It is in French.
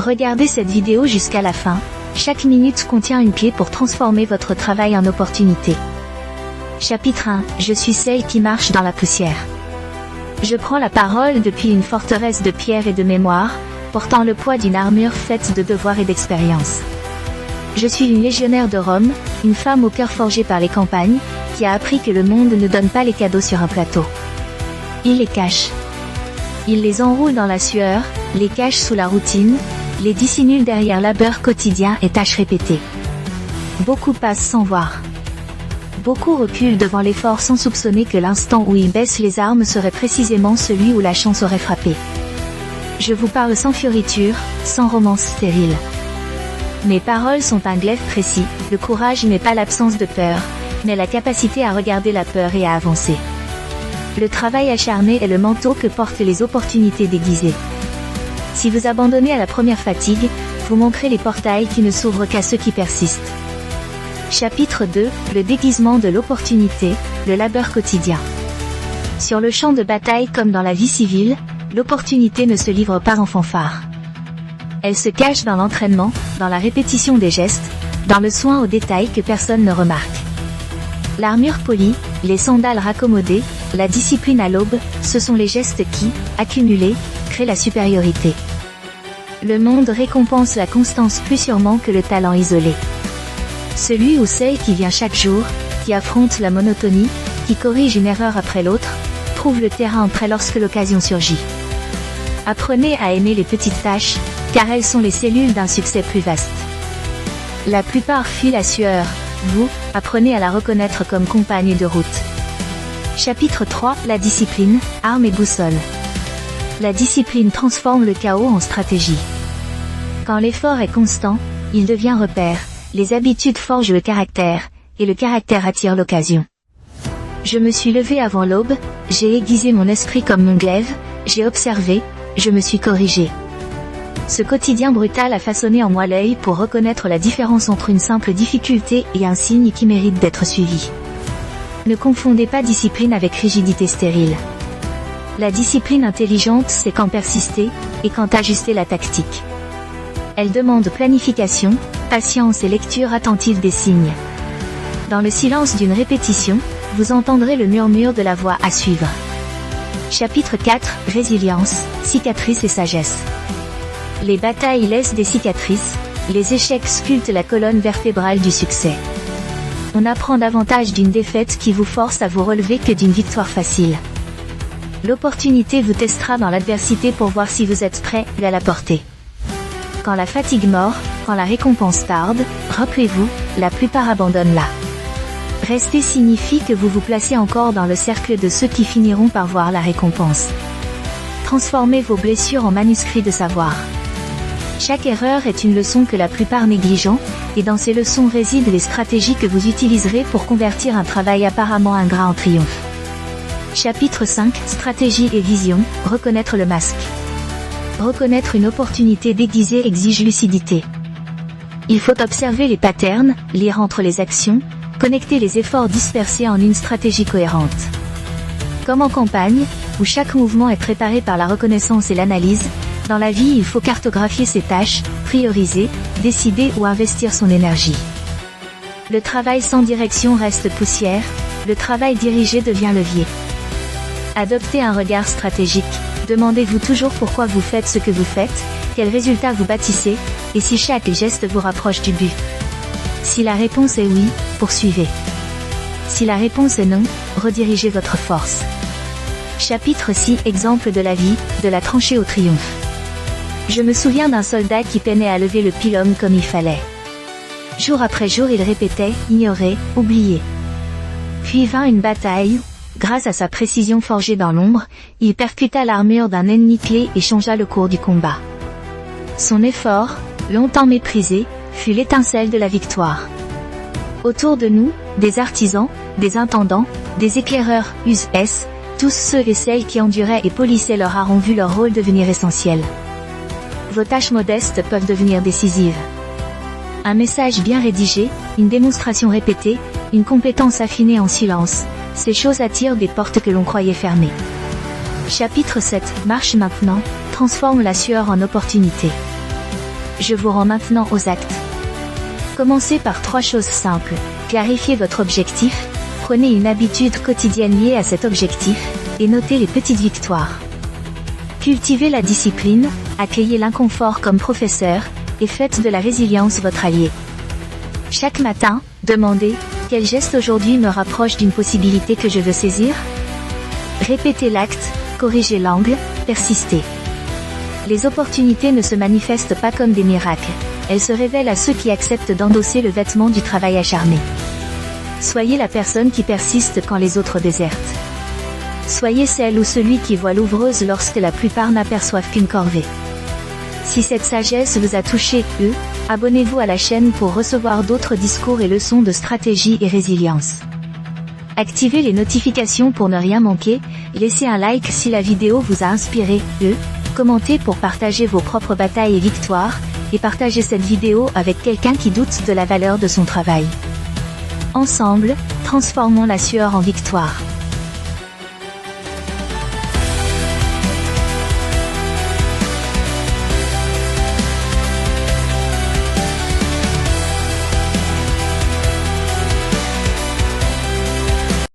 Regardez cette vidéo jusqu'à la fin. Chaque minute contient une clé pour transformer votre travail en opportunité. Chapitre 1. Je suis celle qui marche dans la poussière. Je prends la parole depuis une forteresse de pierre et de mémoire, portant le poids d'une armure faite de devoirs et d'expérience. Je suis une légionnaire de Rome, une femme au cœur forgé par les campagnes, qui a appris que le monde ne donne pas les cadeaux sur un plateau. Il les cache. Il les enroule dans la sueur, les cache sous la routine, les dissimule derrière labeur quotidien et tâches répétées. Beaucoup passent sans voir. Beaucoup reculent devant l'effort sans soupçonner que l'instant où ils baissent les armes serait précisément celui où la chance aurait frappé. Je vous parle sans fioriture, sans romance stérile. Mes paroles sont un glaive précis, le courage n'est pas l'absence de peur, mais la capacité à regarder la peur et à avancer. Le travail acharné est le manteau que portent les opportunités déguisées. Si vous abandonnez à la première fatigue, vous manquerez les portails qui ne s'ouvrent qu'à ceux qui persistent. Chapitre 2. Le déguisement de l'opportunité, le labeur quotidien. Sur le champ de bataille comme dans la vie civile, l'opportunité ne se livre pas en fanfare. Elle se cache dans l'entraînement, dans la répétition des gestes, dans le soin aux détails que personne ne remarque. L'armure polie, les sandales raccommodées, la discipline à l'aube, ce sont les gestes qui, accumulés, créent la supériorité. Le monde récompense la constance plus sûrement que le talent isolé. Celui ou celle qui vient chaque jour, qui affronte la monotonie, qui corrige une erreur après l'autre, trouve le terrain prêt lorsque l'occasion surgit. Apprenez à aimer les petites tâches, car elles sont les cellules d'un succès plus vaste. La plupart fuient la sueur, vous, apprenez à la reconnaître comme compagne de route. Chapitre 3. La discipline, arme et boussole. La discipline transforme le chaos en stratégie. Quand l'effort est constant, il devient repère, les habitudes forgent le caractère, et le caractère attire l'occasion. Je me suis levé avant l'aube, j'ai aiguisé mon esprit comme mon glaive, j'ai observé, je me suis corrigé. Ce quotidien brutal a façonné en moi l'œil pour reconnaître la différence entre une simple difficulté et un signe qui mérite d'être suivi. Ne confondez pas discipline avec rigidité stérile. La discipline intelligente, c'est quand persister, et quand ajuster la tactique. Elle demande planification, patience et lecture attentive des signes. Dans le silence d'une répétition, vous entendrez le murmure de la voie à suivre. Chapitre 4. Résilience, cicatrices et sagesse. Les batailles laissent des cicatrices, les échecs sculptent la colonne vertébrale du succès. On apprend davantage d'une défaite qui vous force à vous relever que d'une victoire facile. L'opportunité vous testera dans l'adversité pour voir si vous êtes prêt à la porter. Quand la fatigue mord, quand la récompense tarde, rappelez-vous, la plupart abandonnent là. Rester signifie que vous vous placez encore dans le cercle de ceux qui finiront par voir la récompense. Transformez vos blessures en manuscrits de savoir. Chaque erreur est une leçon que la plupart négligent, et dans ces leçons résident les stratégies que vous utiliserez pour convertir un travail apparemment ingrat en triomphe. Chapitre 5. Stratégie et vision, reconnaître le masque. Reconnaître une opportunité déguisée exige lucidité. Il faut observer les patterns, lire entre les actions, connecter les efforts dispersés en une stratégie cohérente. Comme en campagne, où chaque mouvement est préparé par la reconnaissance et l'analyse, dans la vie il faut cartographier ses tâches, prioriser, décider où investir son énergie. Le travail sans direction reste poussière, le travail dirigé devient levier. Adoptez un regard stratégique, demandez-vous toujours pourquoi vous faites ce que vous faites, quels résultats vous bâtissez, et si chaque geste vous rapproche du but. Si la réponse est oui, poursuivez. Si la réponse est non, redirigez votre force. Chapitre 6. Exemple de la vie, de la tranchée au triomphe. Je me souviens d'un soldat qui peinait à lever le pylône comme il fallait. Jour après jour il répétait, ignorait, oubliait. Puis vint une bataille où, grâce à sa précision forgée dans l'ombre, il percuta l'armure d'un ennemi clé et changea le cours du combat. Son effort, longtemps méprisé, fut l'étincelle de la victoire. Autour de nous, des artisans, des intendants, des éclaireurs, US, tous ceux et celles qui enduraient et polissaient leur art ont vu leur rôle devenir essentiel. Vos tâches modestes peuvent devenir décisives. Un message bien rédigé, une démonstration répétée, une compétence affinée en silence, ces choses attirent des portes que l'on croyait fermées. Chapitre 7. Marche maintenant, transforme la sueur en opportunité. je vous rends maintenant aux actes. Commencez par 3 choses simples. Clarifiez votre objectif, prenez une habitude quotidienne liée à cet objectif, et notez les petites victoires. Cultivez la discipline, accueillez l'inconfort comme professeur, et faites de la résilience votre allié. Chaque matin, demandez, quel geste aujourd'hui me rapproche d'une possibilité que je veux saisir? Répétez l'acte, corrigez l'angle, persistez. Les opportunités ne se manifestent pas comme des miracles, elles se révèlent à ceux qui acceptent d'endosser le vêtement du travail acharné. Soyez la personne qui persiste quand les autres désertent. Soyez celle ou celui qui voit l'ouvreuse lorsque la plupart n'aperçoivent qu'une corvée. Si cette sagesse vous a touché, abonnez-vous à la chaîne pour recevoir d'autres discours et leçons de stratégie et résilience. Activez les notifications pour ne rien manquer, laissez un like si la vidéo vous a inspiré, commentez pour partager vos propres batailles et victoires, et partagez cette vidéo avec quelqu'un qui doute de la valeur de son travail. Ensemble, transformons la sueur en victoire.